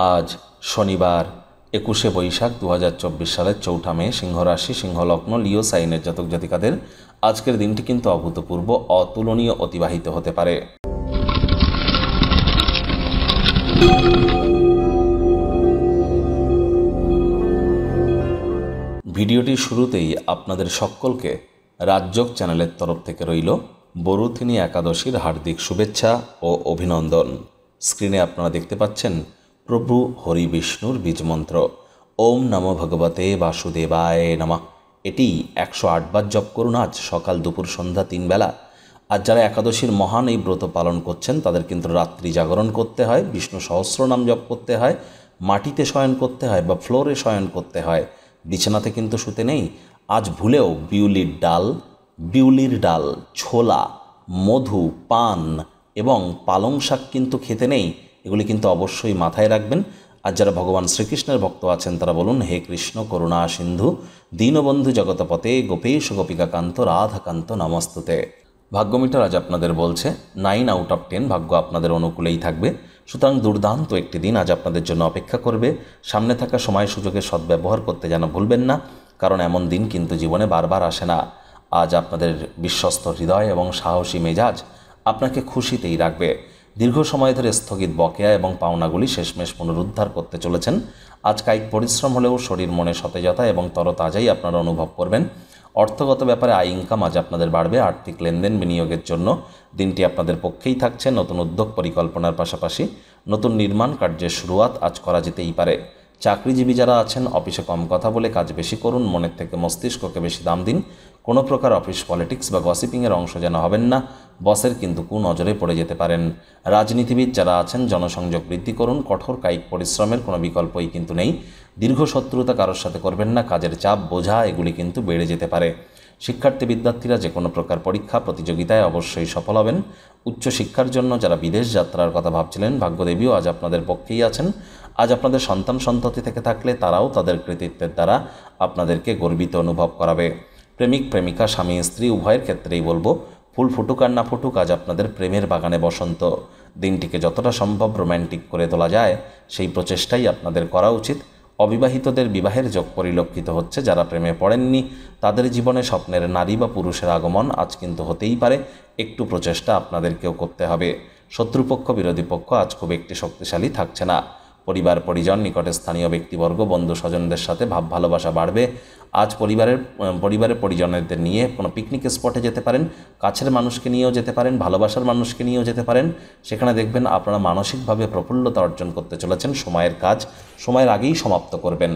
আজ শনিবার 21শে বৈশাখ 2024 সালের 4ঠা মে, সিংহ রাশি, সিংহ লগ্ন, লিও সাইনের জাতক জাতিকাদের আজকের দিনটি কিন্তু অভূতপূর্ব, অতুলনীয় অতিবাহিত হতে পারে। ভিডিওটির শুরুতেই আপনাদের সকলকে রাজযোগ চ্যানেলের তরফ থেকে রইল বরুথিনী একাদশীর হার্দিক শুভেচ্ছা ও অভিনন্দন। স্ক্রিনে আপনারা দেখতে পাচ্ছেন প্রভু হরি বিষ্ণুর বীজমন্ত্র ওম নমো ভগবতে বাসুদেবায় নমঃ। এটি 108 বার জপ করুন আজ সকাল, দুপুর, সন্ধ্যা 3 বেলা। আর যারা একাদশীর মহান এই ব্রত পালন করছেন তাদের কিন্তু রাত্রি জাগরণ করতে হয়, বিষ্ণু সহস্রনাম জপ করতে হয়, মাটিতে শয়ন করতে হয় বা ফ্লোরে শয়ন করতে হয়, বিছানাতে কিন্তু শুতে নেই। আজ ভুলেও বিউলির ডাল, ছোলা, মধু, পান এবং পালং শাক কিন্তু খেতে নেই। এগুলি কিন্তু অবশ্যই মাথায় রাখবেন। আর যারা ভগবান শ্রীকৃষ্ণের ভক্ত আছেন তারা বলুন, হে কৃষ্ণ করুণা সিন্ধু দীনবন্ধু জগতপতে গোপেশ গোপিকাকান্ত রাধাকান্ত নমস্তুতে। ভাগ্যমিটার আজ আপনাদের বলছে 9 আউট অফ 10 ভাগ্য আপনাদের অনুকূলেই থাকবে। সুতরাং দুর্দান্ত একটি দিন আজ আপনাদের জন্য অপেক্ষা করবে। সামনে থাকা সময় সুযোগের সদ্ব্যবহার করতে যেন ভুলবেন না, কারণ এমন দিন কিন্তু জীবনে বারবার আসে না। আজ আপনাদের বিশ্বস্ত হৃদয় এবং সাহসী মেজাজ আপনাকে খুশিতেই রাখবে। দীর্ঘ সময় ধরে স্থগিত বকেয়া এবং পাওনাগুলি শেষমেশ পুনরুদ্ধার করতে চলেছেন। আজ কায়িক পরিশ্রম হলেও শরীর মনে সতেজতা এবং তরতাজাই আপনারা অনুভব করবেন। অর্থগত ব্যাপারে আয় ইনকাম আজ আপনাদের বাড়বে। আর্থিক লেনদেন বিনিয়োগের জন্য দিনটি আপনাদের পক্ষেই থাকছে। নতুন উদ্যোগ পরিকল্পনার পাশাপাশি নতুন নির্মাণ কার্যের শুরুয়াত আজ করা যেতেই পারে। চাকরিজীবী যারা আছেন অফিসে কম কথা বলে কাজ বেশি করুন, মনের থেকে মস্তিষ্ককে বেশি দাম দিন। কোনো প্রকার অফিস পলিটিক্স বা গসিপিংয়ের অংশ যেন হবেন না, বসের কিন্তু কুনজরে পড়ে যেতে পারেন। রাজনীতিবিদ যারা আছেন জনসংযোগ বৃদ্ধি করুন, কঠোর কায়িক পরিশ্রমের কোনো বিকল্পই কিন্তু নেই। দীর্ঘ শত্রুতা কারোর সাথে করবেন না, কাজের চাপ, বোঝা এগুলি কিন্তু বেড়ে যেতে পারে। শিক্ষার্থী বিদ্যার্থীরা যে কোনো প্রকার পরীক্ষা প্রতিযোগিতায় অবশ্যই সফল হবেন। উচ্চশিক্ষার জন্য যারা বিদেশ যাত্রার কথা ভাবছিলেন ভাগ্যদেবীও আজ আপনাদের পক্ষেই আছেন। আজ আপনাদের সন্তান সন্ততি থেকে থাকলে তারাও তাদের কৃতিত্বের দ্বারা আপনাদেরকে গর্বিত অনুভব করাবে। প্রেমিক প্রেমিকা, স্বামী স্ত্রী উভয়ের ক্ষেত্রেই বলবো, ফুল ফুটুক আর না ফুটুক আজ আপনাদের প্রেমের বাগানে বসন্ত। দিনটিকে যতটা সম্ভব রোম্যান্টিক করে তোলা যায় সেই প্রচেষ্টাই আপনাদের করা উচিত। অবিবাহিতদের বিবাহের যোগ পরিলক্ষিত হচ্ছে। যারা প্রেমে পড়েননি তাদের জীবনে স্বপ্নের নারী বা পুরুষের আগমন আজ কিন্তু হতেই পারে। একটু প্রচেষ্টা আপনাদেরকেও করতে হবে। শত্রুপক্ষ বিরোধী পক্ষ আজ খুব একটি শক্তিশালী থাকছে না। পরিবার পরিজন, নিকটে স্থানীয় ব্যক্তিবর্গ, বন্ধু স্বজনদের সাথে ভাব ভালোবাসা বাড়বে। আজ পরিবারের পরিজনদের নিয়ে কোনো পিকনিক স্পটে যেতে পারেন, কাছের মানুষকে নিয়েও যেতে পারেন, ভালোবাসার মানুষকে নিয়েও যেতে পারেন। সেখানে দেখবেন আপনারা মানসিকভাবে প্রফুল্লতা অর্জন করতে চলেছেন। সময়ের কাজ সময়ের আগেই সমাপ্ত করবেন।